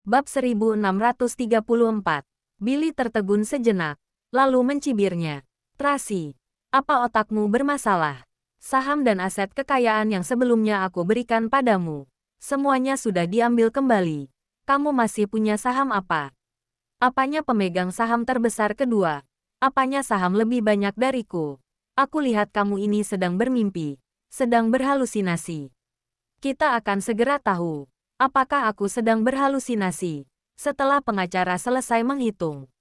Bab 1634. Billy tertegun sejenak, lalu mencibirnya. Tracy, apa otakmu bermasalah? Saham dan aset kekayaan yang sebelumnya aku berikan padamu, semuanya sudah diambil kembali. Kamu masih punya saham apa? Apanya pemegang saham terbesar kedua? Apanya saham lebih banyak dariku? Aku lihat kamu ini sedang bermimpi, sedang berhalusinasi. Kita akan segera tahu. Apakah aku sedang berhalusinasi? Setelah pengacara selesai menghitung,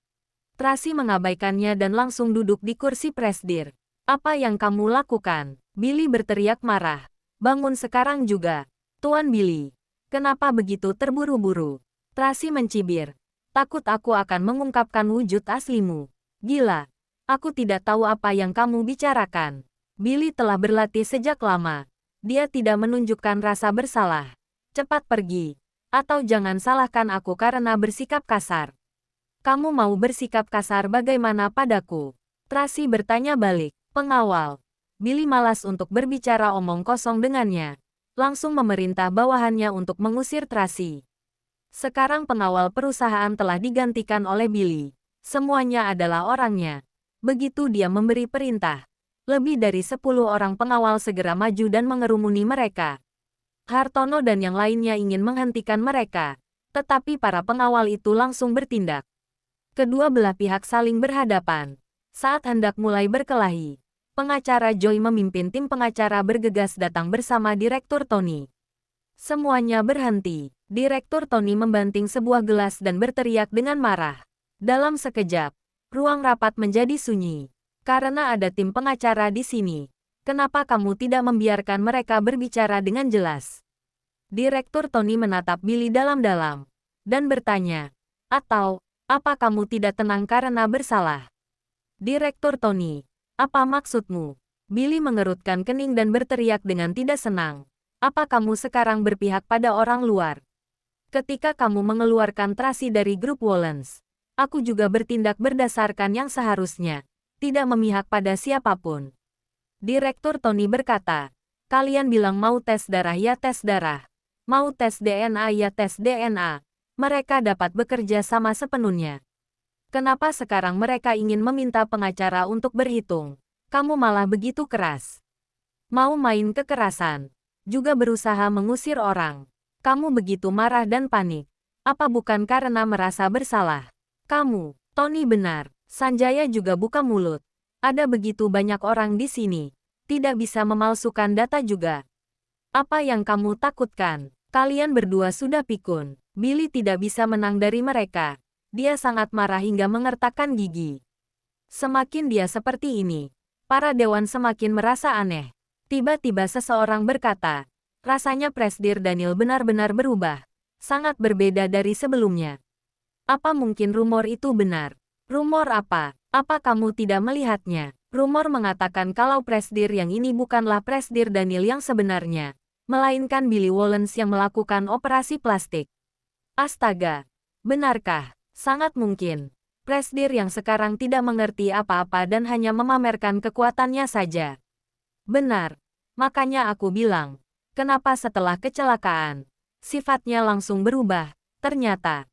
Tracy mengabaikannya dan langsung duduk di kursi presidir. Apa yang kamu lakukan? Billy berteriak marah. Bangun sekarang juga. Tuan Billy, kenapa begitu terburu-buru? Tracy mencibir. Takut aku akan mengungkapkan wujud aslimu. Gila. Aku tidak tahu apa yang kamu bicarakan. Billy telah berlatih sejak lama. Dia tidak menunjukkan rasa bersalah. Cepat pergi. Atau jangan salahkan aku karena bersikap kasar. Kamu mau bersikap kasar bagaimana padaku? Tracy bertanya balik. Pengawal. Billy malas untuk berbicara omong kosong dengannya. Langsung memerintah bawahannya untuk mengusir Tracy. Sekarang pengawal perusahaan telah digantikan oleh Billy. Semuanya adalah orangnya. Begitu dia memberi perintah, lebih dari 10 orang pengawal segera maju dan mengerumuni mereka. Hartono dan yang lainnya ingin menghentikan mereka, tetapi para pengawal itu langsung bertindak. Kedua belah pihak saling berhadapan. Saat hendak mulai berkelahi, pengacara Joy memimpin tim pengacara bergegas datang bersama Direktur Tony. Semuanya berhenti. Direktur Tony membanting sebuah gelas dan berteriak dengan marah. Dalam sekejap, ruang rapat menjadi sunyi. Karena ada tim pengacara di sini. Kenapa kamu tidak membiarkan mereka berbicara dengan jelas? Direktur Tony menatap Billy dalam-dalam dan bertanya, atau, apa kamu tidak tenang karena bersalah? Direktur Tony, apa maksudmu? Billy mengerutkan kening dan berteriak dengan tidak senang. Apa kamu sekarang berpihak pada orang luar? Ketika kamu mengeluarkan Tracy dari grup Wallens, aku juga bertindak berdasarkan yang seharusnya, tidak memihak pada siapapun. Direktur Tony berkata, kalian bilang mau tes darah ya tes darah, mau tes DNA ya tes DNA. Mereka dapat bekerja sama sepenuhnya. Kenapa sekarang mereka ingin meminta pengacara untuk berhitung? Kamu malah begitu keras. Mau main kekerasan, juga berusaha mengusir orang. Kamu begitu marah dan panik. Apa bukan karena merasa bersalah? Kamu, Tony benar. Sanjaya juga buka mulut. Ada begitu banyak orang di sini. Tidak bisa memalsukan data juga. Apa yang kamu takutkan? Kalian berdua sudah pikun. Billy tidak bisa menang dari mereka. Dia sangat marah hingga mengertakkan gigi. Semakin dia seperti ini, para dewan semakin merasa aneh. Tiba-tiba seseorang berkata, rasanya Presidir Daniel benar-benar berubah. Sangat berbeda dari sebelumnya. Apa mungkin rumor itu benar? Rumor apa? Apa kamu tidak melihatnya? Rumor mengatakan kalau Presidir yang ini bukanlah Presidir Daniel yang sebenarnya, melainkan Billy Wallens yang melakukan operasi plastik. Astaga! Benarkah? Sangat mungkin. Presidir yang sekarang tidak mengerti apa-apa dan hanya memamerkan kekuatannya saja. Benar. Makanya aku bilang, kenapa setelah kecelakaan, sifatnya langsung berubah, ternyata.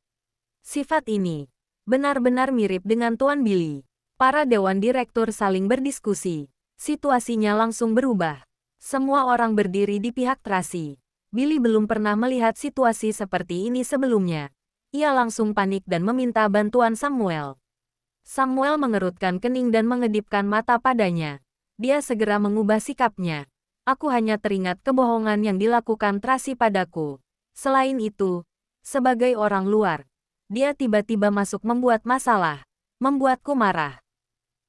Sifat ini benar-benar mirip dengan Tuan Billy. Para dewan direktur saling berdiskusi. Situasinya langsung berubah. Semua orang berdiri di pihak Tracy. Billy belum pernah melihat situasi seperti ini sebelumnya. Ia langsung panik dan meminta bantuan Samuel. Samuel mengerutkan kening dan mengedipkan mata padanya. Dia segera mengubah sikapnya. Aku hanya teringat kebohongan yang dilakukan Tracy padaku. Selain itu, sebagai orang luar, dia tiba-tiba masuk membuat masalah, membuatku marah.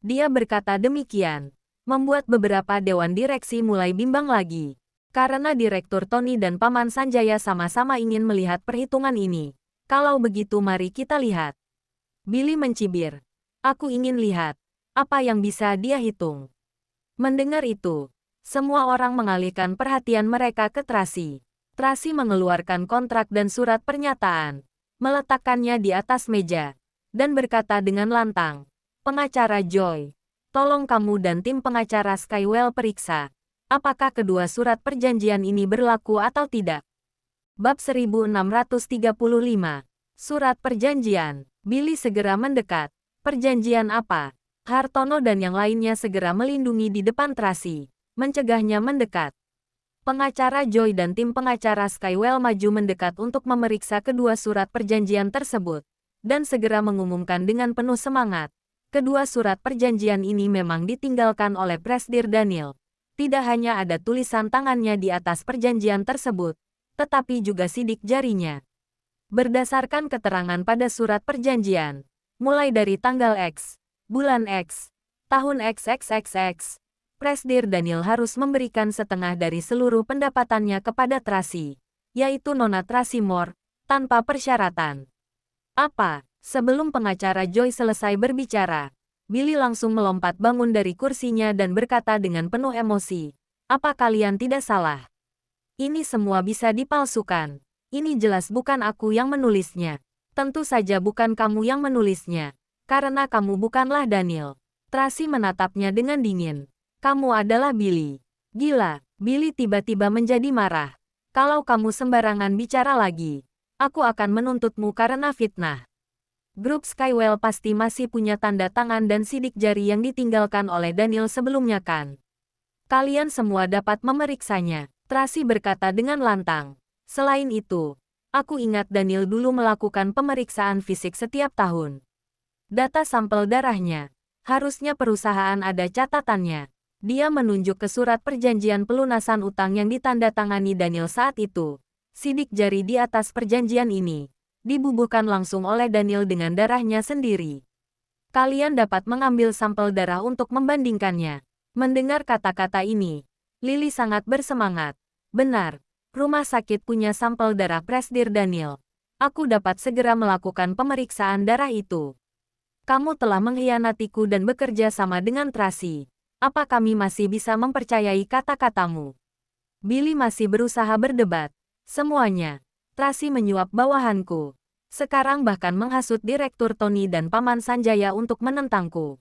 Dia berkata demikian, membuat beberapa dewan direksi mulai bimbang lagi. Karena Direktur Tony dan Paman Sanjaya sama-sama ingin melihat perhitungan ini. Kalau begitu mari kita lihat. Billy mencibir. Aku ingin lihat apa yang bisa dia hitung. Mendengar itu, semua orang mengalihkan perhatian mereka ke Tracy. Tracy mengeluarkan kontrak dan surat pernyataan, meletakkannya di atas meja, dan berkata dengan lantang, pengacara Joy, tolong kamu dan tim pengacara Skywell periksa, apakah kedua surat perjanjian ini berlaku atau tidak. Bab 1635. Surat perjanjian. Billy segera mendekat. Perjanjian apa? Hartono dan yang lainnya segera melindungi di depan Tracy, mencegahnya mendekat. Pengacara Joy dan tim pengacara Skywell maju mendekat untuk memeriksa kedua surat perjanjian tersebut, dan segera mengumumkan dengan penuh semangat. Kedua surat perjanjian ini memang ditinggalkan oleh Presidir Daniel. Tidak hanya ada tulisan tangannya di atas perjanjian tersebut, tetapi juga sidik jarinya. Berdasarkan keterangan pada surat perjanjian, mulai dari tanggal X, bulan X, tahun XXXX, Presidir Daniel harus memberikan setengah dari seluruh pendapatannya kepada Tracy, yaitu Nona Tracy Moore, tanpa persyaratan. Apa? Sebelum pengacara Joy selesai berbicara, Billy langsung melompat bangun dari kursinya dan berkata dengan penuh emosi, "Apa kalian tidak salah? Ini semua bisa dipalsukan. Ini jelas bukan aku yang menulisnya. Tentu saja bukan kamu yang menulisnya, karena kamu bukanlah Daniel." Tracy menatapnya dengan dingin. "Kamu adalah Billy." "Gila." Billy tiba-tiba menjadi marah. "Kalau kamu sembarangan bicara lagi, aku akan menuntutmu karena fitnah." Grup Skywell pasti masih punya tanda tangan dan sidik jari yang ditinggalkan oleh Daniel sebelumnya kan? Kalian semua dapat memeriksanya, Tracy berkata dengan lantang. Selain itu, aku ingat Daniel dulu melakukan pemeriksaan fisik setiap tahun. Data sampel darahnya. Harusnya perusahaan ada catatannya. Dia menunjuk ke surat perjanjian pelunasan utang yang ditandatangani Daniel saat itu. Sidik jari di atas perjanjian ini dibubuhkan langsung oleh Daniel dengan darahnya sendiri. Kalian dapat mengambil sampel darah untuk membandingkannya. Mendengar kata-kata ini, Lily sangat bersemangat. Benar, rumah sakit punya sampel darah Presidir Daniel. Aku dapat segera melakukan pemeriksaan darah itu. Kamu telah mengkhianatiku dan bekerja sama dengan Tracy. Apa kami masih bisa mempercayai kata-katamu? Billy masih berusaha berdebat. Semuanya. Tracy menyuap bawahanku. Sekarang bahkan menghasut Direktur Tony dan Paman Sanjaya untuk menentangku.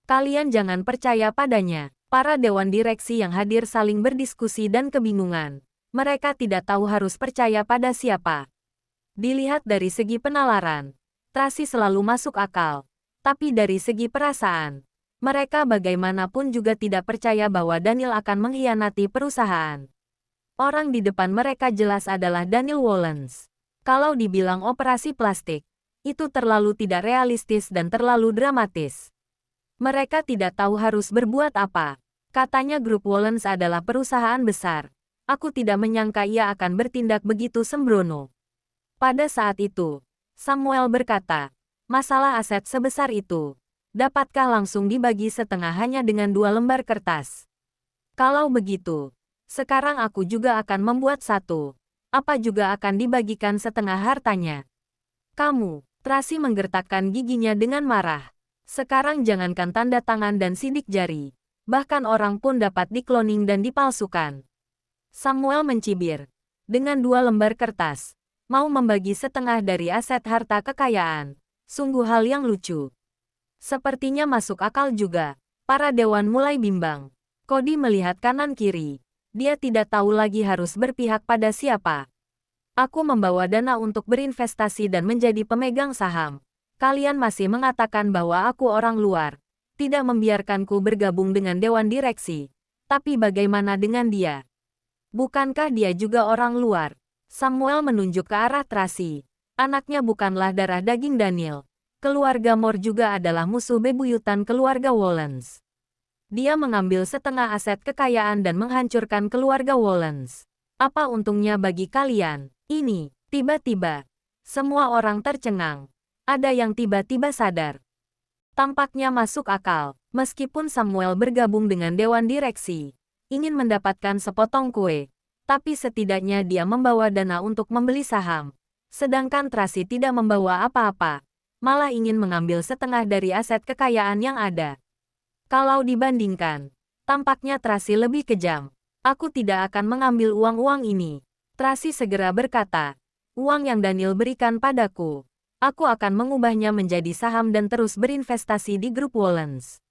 Kalian jangan percaya padanya. Para dewan direksi yang hadir saling berdiskusi dan kebingungan. Mereka tidak tahu harus percaya pada siapa. Dilihat dari segi penalaran, Tracy selalu masuk akal. Tapi dari segi perasaan, mereka bagaimanapun juga tidak percaya bahwa Daniel akan mengkhianati perusahaan. Orang di depan mereka jelas adalah Daniel Wallens. Kalau dibilang operasi plastik, itu terlalu tidak realistis dan terlalu dramatis. Mereka tidak tahu harus berbuat apa. Katanya grup Wallens adalah perusahaan besar. Aku tidak menyangka ia akan bertindak begitu sembrono. Pada saat itu, Samuel berkata, masalah aset sebesar itu, dapatkah langsung dibagi setengah hanya dengan 2 lembar kertas? Kalau begitu, sekarang aku juga akan membuat satu. Apa juga akan dibagikan setengah hartanya? Kamu, Tracy menggertakkan giginya dengan marah. Sekarang jangankan tanda tangan dan sidik jari. Bahkan orang pun dapat dikloning dan dipalsukan. Samuel mencibir. Dengan 2 lembar kertas, mau membagi setengah dari aset harta kekayaan. Sungguh hal yang lucu. Sepertinya masuk akal juga. Para dewan mulai bimbang. Cody melihat kanan kiri. Dia tidak tahu lagi harus berpihak pada siapa. Aku membawa dana untuk berinvestasi dan menjadi pemegang saham. Kalian masih mengatakan bahwa aku orang luar. Tidak membiarkanku bergabung dengan dewan direksi. Tapi bagaimana dengan dia? Bukankah dia juga orang luar? Samuel menunjuk ke arah Tracy. Anaknya bukanlah darah daging Daniel. Keluarga Moore juga adalah musuh bebuyutan keluarga Wallens. Dia mengambil setengah aset kekayaan dan menghancurkan keluarga Wallens. Apa untungnya bagi kalian? Ini, tiba-tiba. Semua orang tercengang. Ada yang tiba-tiba sadar. Tampaknya masuk akal, meskipun Samuel bergabung dengan dewan direksi. Ingin mendapatkan sepotong kue. Tapi setidaknya dia membawa dana untuk membeli saham. Sedangkan Tracy tidak membawa apa-apa. Malah ingin mengambil setengah dari aset kekayaan yang ada. Kalau dibandingkan, tampaknya Tracy lebih kejam. Aku tidak akan mengambil uang-uang ini. Tracy segera berkata, uang yang Daniel berikan padaku, aku akan mengubahnya menjadi saham dan terus berinvestasi di grup Wallens.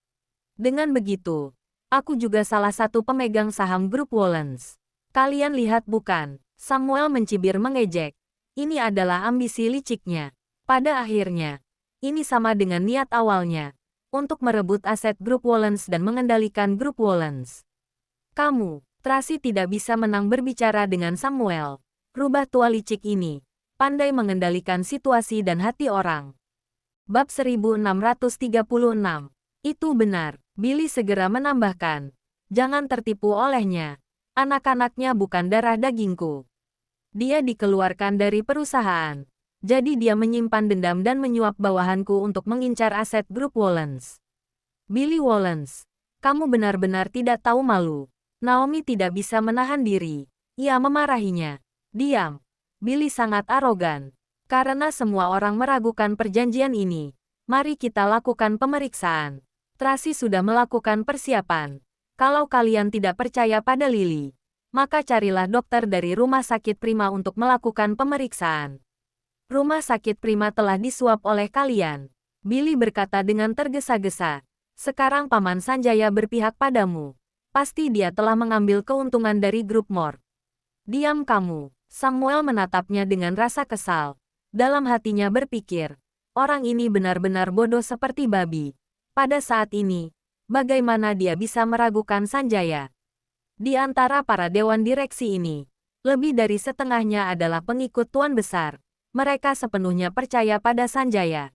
Dengan begitu, aku juga salah satu pemegang saham grup Wallens. Kalian lihat bukan? Samuel mencibir mengejek. Ini adalah ambisi liciknya. Pada akhirnya, ini sama dengan niat awalnya, untuk merebut aset grup Wollens dan mengendalikan grup Wollens. Kamu, Tracy tidak bisa menang berbicara dengan Samuel. Rubah tua licik ini, pandai mengendalikan situasi dan hati orang. Bab 1636. Itu benar, Billy segera menambahkan. Jangan tertipu olehnya. Anak-anaknya bukan darah dagingku. Dia dikeluarkan dari perusahaan. Jadi dia menyimpan dendam dan menyuap bawahanku untuk mengincar aset grup Wollens. Billy Wollens, kamu benar-benar tidak tahu malu. Naomi tidak bisa menahan diri. Ia memarahinya. Diam. Billy sangat arogan. Karena semua orang meragukan perjanjian ini, mari kita lakukan pemeriksaan. Tracy sudah melakukan persiapan. Kalau kalian tidak percaya pada Lily, maka carilah dokter dari rumah sakit Prima untuk melakukan pemeriksaan. Rumah sakit Prima telah disuap oleh kalian. Billy berkata dengan tergesa-gesa. Sekarang Paman Sanjaya berpihak padamu. Pasti dia telah mengambil keuntungan dari grup Mort. Diam kamu. Samuel menatapnya dengan rasa kesal. Dalam hatinya berpikir, orang ini benar-benar bodoh seperti babi. Pada saat ini, bagaimana dia bisa meragukan Sanjaya? Di antara para dewan direksi ini, lebih dari setengahnya adalah pengikut Tuan Besar. Mereka sepenuhnya percaya pada Sanjaya.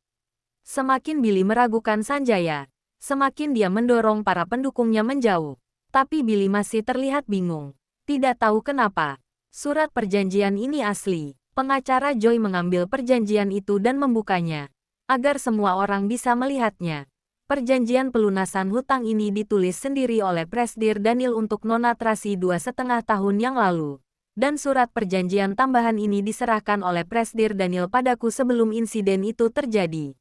Semakin Billy meragukan Sanjaya, semakin dia mendorong para pendukungnya menjauh. Tapi Billy masih terlihat bingung. Tidak tahu kenapa. Surat perjanjian ini asli. Pengacara Joy mengambil perjanjian itu dan membukanya, agar semua orang bisa melihatnya. Perjanjian pelunasan hutang ini ditulis sendiri oleh Presdir Daniel untuk Nona Tracy 2,5 tahun yang lalu. Dan surat perjanjian tambahan ini diserahkan oleh Presdir Daniel padaku sebelum insiden itu terjadi.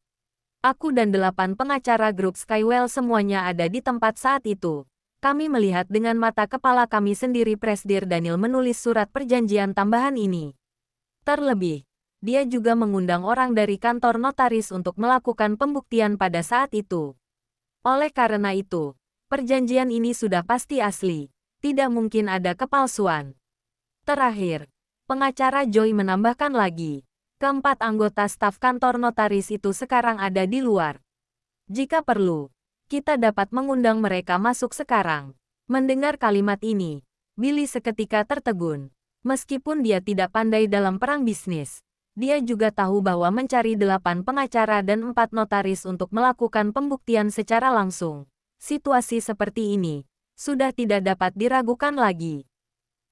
Aku dan 8 pengacara grup Skywell semuanya ada di tempat saat itu. Kami melihat dengan mata kepala kami sendiri Presdir Daniel menulis surat perjanjian tambahan ini. Terlebih, dia juga mengundang orang dari kantor notaris untuk melakukan pembuktian pada saat itu. Oleh karena itu, perjanjian ini sudah pasti asli. Tidak mungkin ada kepalsuan. Terakhir, pengacara Joy menambahkan lagi, keempat anggota staf kantor notaris itu sekarang ada di luar. Jika perlu, kita dapat mengundang mereka masuk sekarang. Mendengar kalimat ini, Billy seketika tertegun. Meskipun dia tidak pandai dalam perang bisnis, dia juga tahu bahwa mencari 8 pengacara dan 4 notaris untuk melakukan pembuktian secara langsung. Situasi seperti ini sudah tidak dapat diragukan lagi.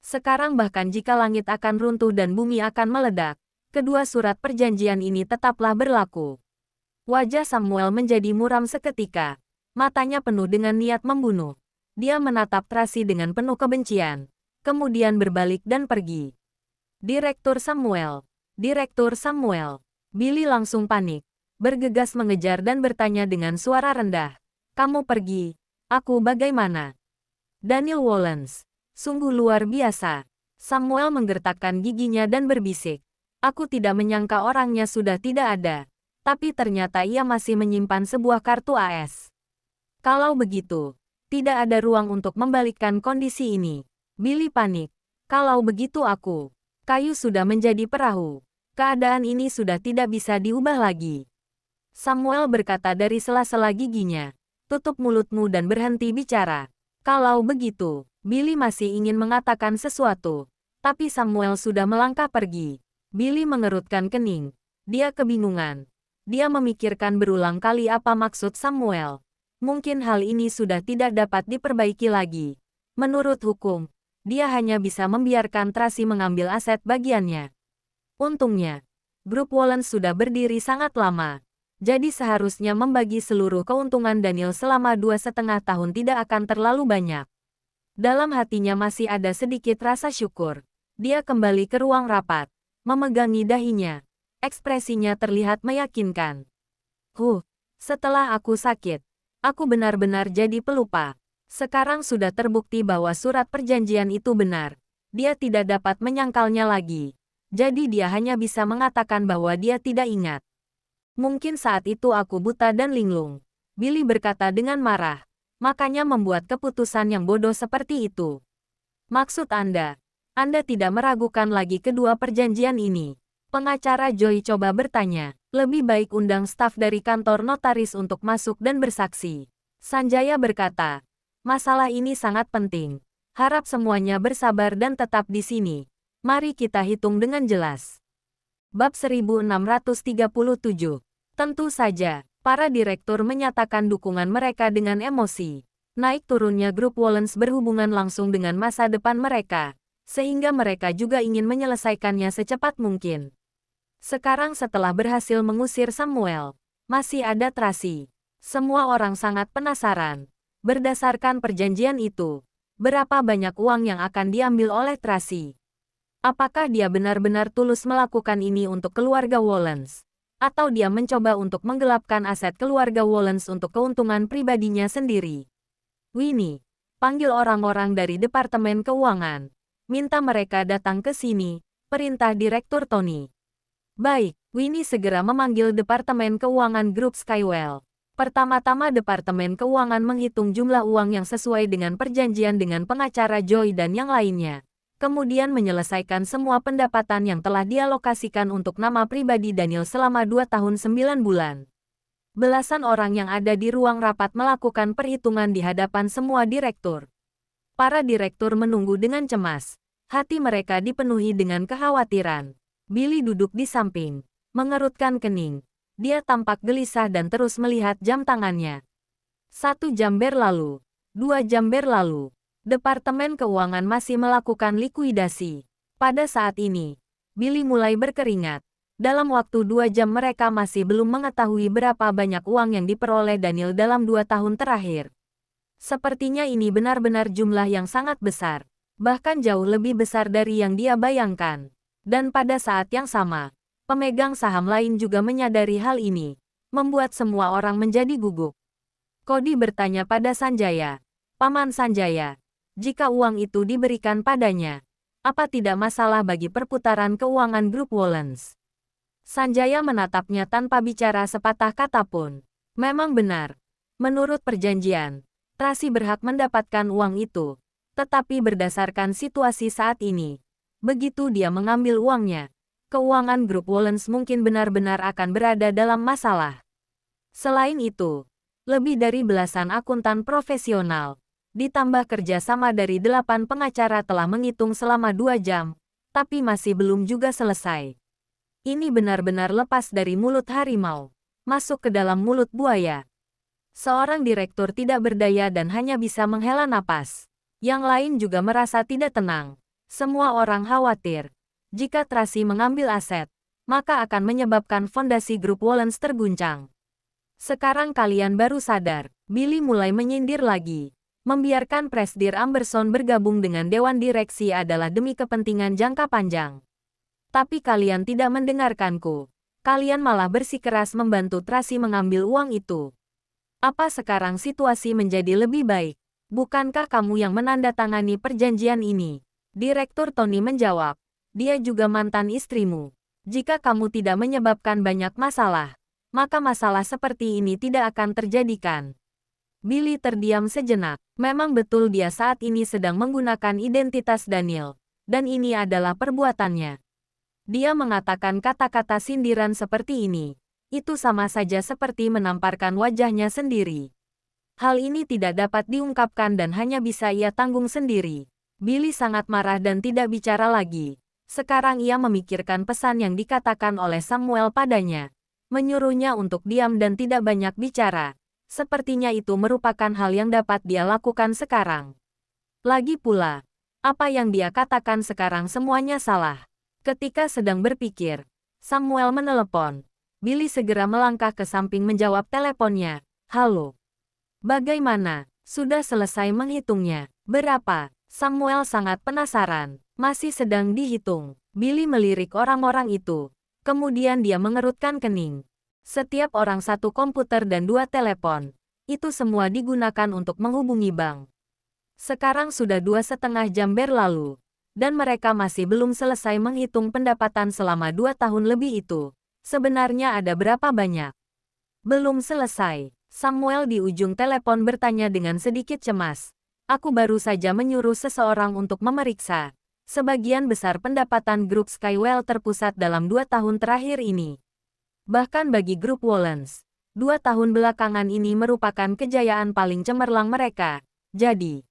Sekarang bahkan jika langit akan runtuh dan bumi akan meledak, kedua surat perjanjian ini tetaplah berlaku. Wajah Samuel menjadi muram seketika. Matanya penuh dengan niat membunuh. Dia menatap Tracy dengan penuh kebencian. Kemudian berbalik dan pergi. Direktur Samuel. Direktur Samuel. Billy langsung panik. Bergegas mengejar dan bertanya dengan suara rendah. Kamu pergi. Aku bagaimana? Daniel Wollens. Sungguh luar biasa. Samuel menggertakkan giginya dan berbisik. Aku tidak menyangka orangnya sudah tidak ada. Tapi ternyata ia masih menyimpan sebuah kartu AS. Kalau begitu, tidak ada ruang untuk membalikkan kondisi ini. Billy panik. Kalau begitu kayu sudah menjadi perahu. Keadaan ini sudah tidak bisa diubah lagi. Samuel berkata dari sela-sela giginya. Tutup mulutmu dan berhenti bicara. Kalau begitu, Billy masih ingin mengatakan sesuatu. Tapi Samuel sudah melangkah pergi. Billy mengerutkan kening. Dia kebingungan. Dia memikirkan berulang kali apa maksud Samuel. Mungkin hal ini sudah tidak dapat diperbaiki lagi. Menurut hukum, dia hanya bisa membiarkan Tracy mengambil aset bagiannya. Untungnya, grup Wollens sudah berdiri sangat lama. Jadi seharusnya membagi seluruh keuntungan Daniel selama 2,5 tahun tidak akan terlalu banyak. Dalam hatinya masih ada sedikit rasa syukur. Dia kembali ke ruang rapat, memegangi dahinya. Ekspresinya terlihat meyakinkan. Setelah aku sakit, aku benar-benar jadi pelupa. Sekarang sudah terbukti bahwa surat perjanjian itu benar. Dia tidak dapat menyangkalnya lagi. Jadi dia hanya bisa mengatakan bahwa dia tidak ingat. Mungkin saat itu aku buta dan linglung. Billy berkata dengan marah. Makanya membuat keputusan yang bodoh seperti itu. Maksud Anda tidak meragukan lagi kedua perjanjian ini. Pengacara Joy coba bertanya, lebih baik undang staf dari kantor notaris untuk masuk dan bersaksi. Sanjaya berkata, masalah ini sangat penting. Harap semuanya bersabar dan tetap di sini. Mari kita hitung dengan jelas. Bab 1637. Tentu saja, para direktur menyatakan dukungan mereka dengan emosi. Naik turunnya grup Wollens berhubungan langsung dengan masa depan mereka, sehingga mereka juga ingin menyelesaikannya secepat mungkin. Sekarang setelah berhasil mengusir Samuel, masih ada Tracy. Semua orang sangat penasaran. Berdasarkan perjanjian itu, berapa banyak uang yang akan diambil oleh Tracy? Apakah dia benar-benar tulus melakukan ini untuk keluarga Wollens? Atau dia mencoba untuk menggelapkan aset keluarga Wollens untuk keuntungan pribadinya sendiri? Winnie, panggil orang-orang dari Departemen Keuangan. Minta mereka datang ke sini, perintah Direktur Tony. Baik, Winnie segera memanggil Departemen Keuangan Grup Skywell. Pertama-tama Departemen Keuangan menghitung jumlah uang yang sesuai dengan perjanjian dengan pengacara Joy dan yang lainnya. Kemudian menyelesaikan semua pendapatan yang telah dialokasikan untuk nama pribadi Daniel selama 2 tahun 9 bulan. Belasan orang yang ada di ruang rapat melakukan perhitungan di hadapan semua direktur. Para direktur menunggu dengan cemas. Hati mereka dipenuhi dengan kekhawatiran. Billy duduk di samping, mengerutkan kening. Dia tampak gelisah dan terus melihat jam tangannya. 1 jam berlalu, 2 jam berlalu. Departemen Keuangan masih melakukan likuidasi. Pada saat ini, Billy mulai berkeringat. Dalam waktu 2 jam mereka masih belum mengetahui berapa banyak uang yang diperoleh Daniel dalam 2 tahun terakhir. Sepertinya ini benar-benar jumlah yang sangat besar. Bahkan jauh lebih besar dari yang dia bayangkan. Dan pada saat yang sama, pemegang saham lain juga menyadari hal ini, membuat semua orang menjadi gugup. Cody bertanya pada Sanjaya, Paman Sanjaya, jika uang itu diberikan padanya, apa tidak masalah bagi perputaran keuangan grup Wollens? Sanjaya menatapnya tanpa bicara sepatah kata pun. Memang benar. Menurut perjanjian, Tracy berhak mendapatkan uang itu. Tetapi berdasarkan situasi saat ini, begitu dia mengambil uangnya, keuangan grup Wollens mungkin benar-benar akan berada dalam masalah. Selain itu, lebih dari belasan akuntan profesional, ditambah kerjasama dari 8 pengacara telah menghitung selama 2 jam, tapi masih belum juga selesai. Ini benar-benar lepas dari mulut harimau, masuk ke dalam mulut buaya. Seorang direktur tidak berdaya dan hanya bisa menghela napas. Yang lain juga merasa tidak tenang. Semua orang khawatir. Jika Tracy mengambil aset, maka akan menyebabkan fondasi grup Wollens terguncang. Sekarang kalian baru sadar, Billy mulai menyindir lagi. Membiarkan Presdir Amberson bergabung dengan Dewan Direksi adalah demi kepentingan jangka panjang. Tapi kalian tidak mendengarkanku. Kalian malah bersikeras membantu Tracy mengambil uang itu. Apa sekarang situasi menjadi lebih baik? Bukankah kamu yang menandatangani perjanjian ini? Direktur Tony menjawab, dia juga mantan istrimu. Jika kamu tidak menyebabkan banyak masalah, maka masalah seperti ini tidak akan terjadikan. Billy terdiam sejenak. Memang betul dia saat ini sedang menggunakan identitas Daniel, dan ini adalah perbuatannya. Dia mengatakan kata-kata sindiran seperti ini. Itu sama saja seperti menamparkan wajahnya sendiri. Hal ini tidak dapat diungkapkan dan hanya bisa ia tanggung sendiri. Billy sangat marah dan tidak bicara lagi. Sekarang ia memikirkan pesan yang dikatakan oleh Samuel padanya. Menyuruhnya untuk diam dan tidak banyak bicara. Sepertinya itu merupakan hal yang dapat dia lakukan sekarang. Lagi pula, apa yang dia katakan sekarang semuanya salah. Ketika sedang berpikir, Samuel menelepon. Billy segera melangkah ke samping menjawab teleponnya. Halo. Bagaimana? Sudah selesai menghitungnya. Berapa? Samuel sangat penasaran. Masih sedang dihitung. Billy melirik orang-orang itu. Kemudian dia mengerutkan kening. Setiap orang 1 komputer dan 2 telepon. Itu semua digunakan untuk menghubungi bank. Sekarang sudah 2,5 jam berlalu. Dan mereka masih belum selesai menghitung pendapatan selama 2 tahun lebih itu. Sebenarnya ada berapa banyak? Belum selesai. Samuel di ujung telepon bertanya dengan sedikit cemas. Aku baru saja menyuruh seseorang untuk memeriksa. Sebagian besar pendapatan grup Skywell terpusat dalam 2 tahun terakhir ini. Bahkan bagi grup Wollens, 2 tahun belakangan ini merupakan kejayaan paling cemerlang mereka. Jadi,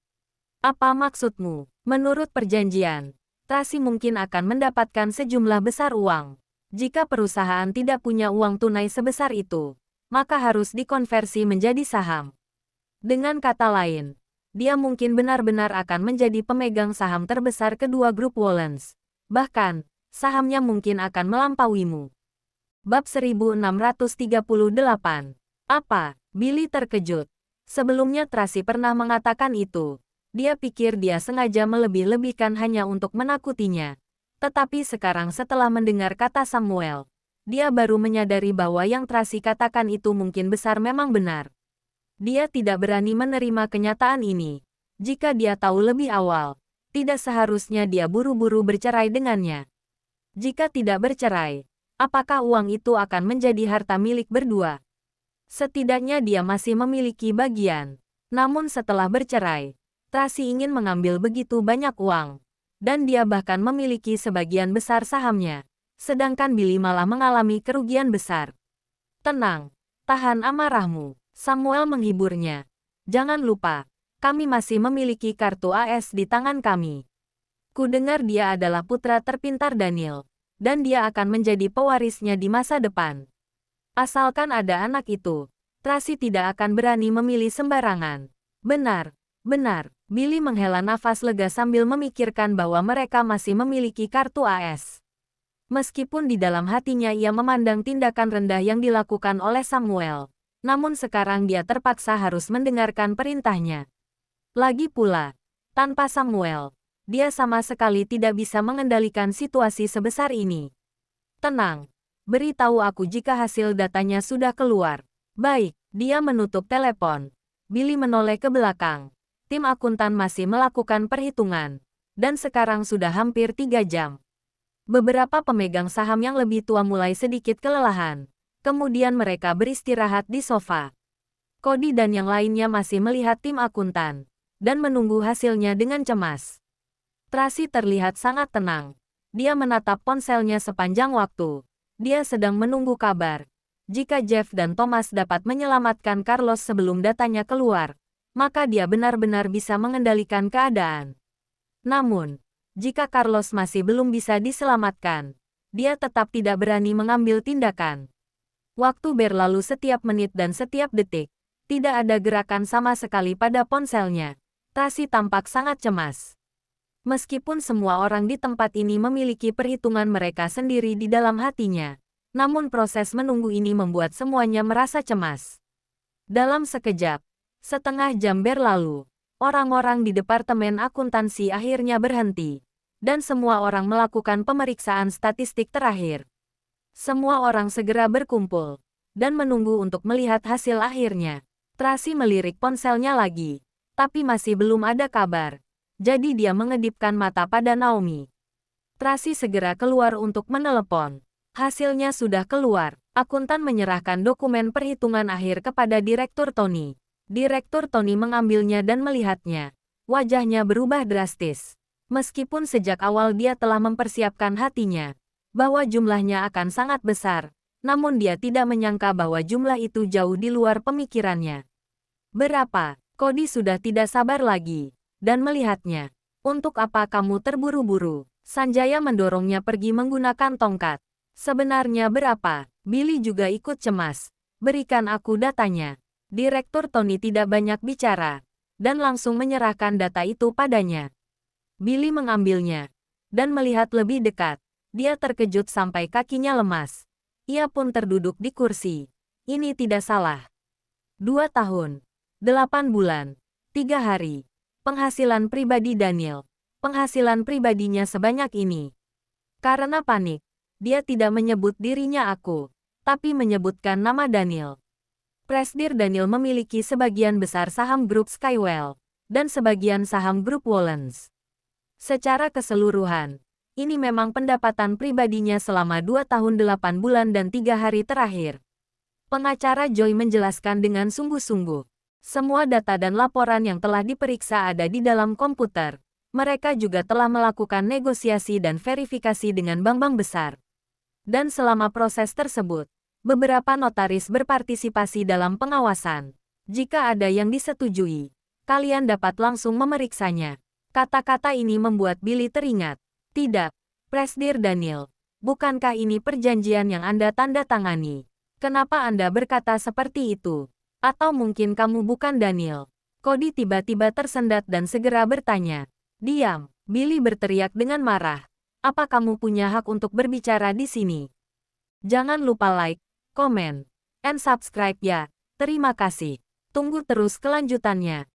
apa maksudmu? Menurut perjanjian, Tracy mungkin akan mendapatkan sejumlah besar uang. Jika perusahaan tidak punya uang tunai sebesar itu, maka harus dikonversi menjadi saham. Dengan kata lain, dia mungkin benar-benar akan menjadi pemegang saham terbesar kedua grup Wollens. Bahkan, sahamnya mungkin akan melampauimu. Bab 1638. Apa? Billy terkejut. Sebelumnya Tracy pernah mengatakan itu. Dia pikir dia sengaja melebih-lebihkan hanya untuk menakutinya. Tetapi sekarang setelah mendengar kata Samuel, dia baru menyadari bahwa yang Tracy katakan itu mungkin besar memang benar. Dia tidak berani menerima kenyataan ini. Jika dia tahu lebih awal, tidak seharusnya dia buru-buru bercerai dengannya. Jika tidak bercerai, apakah uang itu akan menjadi harta milik berdua? Setidaknya dia masih memiliki bagian. Namun setelah bercerai, Tracy ingin mengambil begitu banyak uang. Dan dia bahkan memiliki sebagian besar sahamnya. Sedangkan Billy malah mengalami kerugian besar. Tenang, tahan amarahmu. Samuel menghiburnya. Jangan lupa, kami masih memiliki kartu AS di tangan kami. Kudengar dia adalah putra terpintar Daniel, dan dia akan menjadi pewarisnya di masa depan. Asalkan ada anak itu, Tracy tidak akan berani memilih sembarangan. Benar, benar. Billy menghela nafas lega sambil memikirkan bahwa mereka masih memiliki kartu AS. Meskipun di dalam hatinya ia memandang tindakan rendah yang dilakukan oleh Samuel. Namun sekarang dia terpaksa harus mendengarkan perintahnya. Lagi pula, tanpa Samuel, dia sama sekali tidak bisa mengendalikan situasi sebesar ini. Tenang, beritahu aku jika hasil datanya sudah keluar. Baik, dia menutup telepon. Billy menoleh ke belakang. Tim akuntan masih melakukan perhitungan. Dan sekarang sudah hampir 3 jam. Beberapa pemegang saham yang lebih tua mulai sedikit kelelahan. Kemudian mereka beristirahat di sofa. Cody dan yang lainnya masih melihat tim akuntan, dan menunggu hasilnya dengan cemas. Tracy terlihat sangat tenang. Dia menatap ponselnya sepanjang waktu. Dia sedang menunggu kabar. Jika Jeff dan Thomas dapat menyelamatkan Carlos sebelum datanya keluar, maka dia benar-benar bisa mengendalikan keadaan. Namun, jika Carlos masih belum bisa diselamatkan, dia tetap tidak berani mengambil tindakan. Waktu berlalu setiap menit dan setiap detik. Tidak ada gerakan sama sekali pada ponselnya. Tracy tampak sangat cemas. Meskipun semua orang di tempat ini memiliki perhitungan mereka sendiri di dalam hatinya, namun proses menunggu ini membuat semuanya merasa cemas. Dalam sekejap, setengah jam berlalu, orang-orang di departemen akuntansi akhirnya berhenti, dan semua orang melakukan pemeriksaan statistik terakhir. Semua orang segera berkumpul dan menunggu untuk melihat hasil akhirnya. Tracy melirik ponselnya lagi, tapi masih belum ada kabar. Jadi dia mengedipkan mata pada Naomi. Tracy segera keluar untuk menelepon. Hasilnya sudah keluar. Akuntan menyerahkan dokumen perhitungan akhir kepada Direktur Tony. Direktur Tony mengambilnya dan melihatnya. Wajahnya berubah drastis. Meskipun sejak awal dia telah mempersiapkan hatinya bahwa jumlahnya akan sangat besar, namun dia tidak menyangka bahwa jumlah itu jauh di luar pemikirannya. Berapa? Cody sudah tidak sabar lagi, dan melihatnya. Untuk apa kamu terburu-buru? Sanjaya mendorongnya pergi menggunakan tongkat. Sebenarnya berapa? Billy juga ikut cemas. Berikan aku datanya. Direktur Tony tidak banyak bicara, dan langsung menyerahkan data itu padanya. Billy mengambilnya, dan melihat lebih dekat. Dia terkejut sampai kakinya lemas. Ia pun terduduk di kursi. Ini tidak salah. 2 tahun, 8 bulan, 3 hari. Penghasilan pribadi Daniel. Penghasilan pribadinya sebanyak ini. Karena panik, dia tidak menyebut dirinya aku, tapi menyebutkan nama Daniel. Presdir Daniel memiliki sebagian besar saham grup Skywell, dan sebagian saham grup Wollens. Secara keseluruhan, ini memang pendapatan pribadinya selama 2 tahun 8 bulan dan 3 hari terakhir. Pengacara Joy menjelaskan dengan sungguh-sungguh. Semua data dan laporan yang telah diperiksa ada di dalam komputer, Mereka juga telah melakukan negosiasi dan verifikasi dengan bank-bank besar. Dan selama proses tersebut, beberapa notaris berpartisipasi dalam pengawasan. Jika ada yang disetujui, kalian dapat langsung memeriksanya. Kata-kata ini membuat Billy teringat. Tidak, Presdir Daniel. Bukankah ini perjanjian yang Anda tanda tangani? Kenapa Anda berkata seperti itu? Atau mungkin kamu bukan Daniel? Cody tiba-tiba tersendat dan segera bertanya. Diam, Billy berteriak dengan marah. Apa kamu punya hak untuk berbicara di sini? Jangan lupa like, komen, and subscribe ya. Terima kasih. Tunggu terus kelanjutannya.